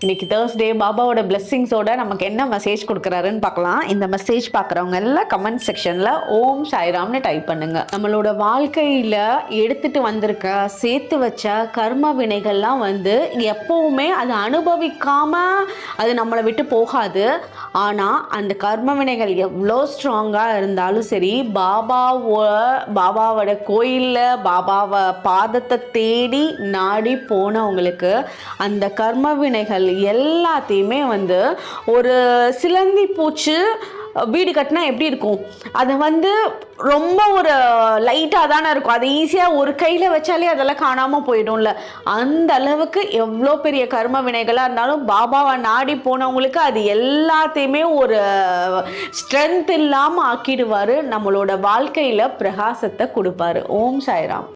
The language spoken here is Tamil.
இன்னைக்கு தேர்ஸ்டே பாபாவோட பிளெஸ்ஸிங்ஸோட நமக்கு என்ன மெசேஜ் கொடுக்குறாருன்னு பார்க்கலாம். இந்த மெசேஜ் பார்க்குறவங்க எல்லாம் கமெண்ட் செக்ஷனில் ஓம் சாய்ராம்னு டைப் பண்ணுங்க. நம்மளோட வாழ்க்கையில் எடுத்துட்டு வந்திருக்க சேர்த்து வச்ச கர்ம வினைகள்லாம் எப்பவுமே அதை அனுபவிக்காம அது நம்மளை விட்டு போகாது. ஆனால் அந்த கர்ம வினைகள் எவ்வளோ ஸ்ட்ராங்காக இருந்தாலும் சரி, பாபாவோட கோயிலில் பாபாவை பாதத்தை தேடி நாடி போனவங்களுக்கு அந்த கர்ம வினைகள் எல்லாத்தையுமே ஒரு சிலந்தி பூச்சி வீடு கட்டினா எப்படி இருக்கும், அது ரொம்ப ஒரு லைட்டாக தானே இருக்கும். அது ஈஸியாக ஒரு கையில் வச்சாலே அதெல்லாம் காணாமல் போயிடும்ல. அந்த அளவுக்கு எவ்வளோ பெரிய கர்ம வினைகளாக இருந்தாலும் பாபாவை நாடி போனவங்களுக்கு அது எல்லாத்தையுமே ஒரு ஸ்ட்ரென்த் இல்லாமல் ஆக்கிடுவார். நம்மளோட வாழ்க்கையில் பிரகாசத்தை கொடுப்பாரு. ஓம் சாய்ராம்.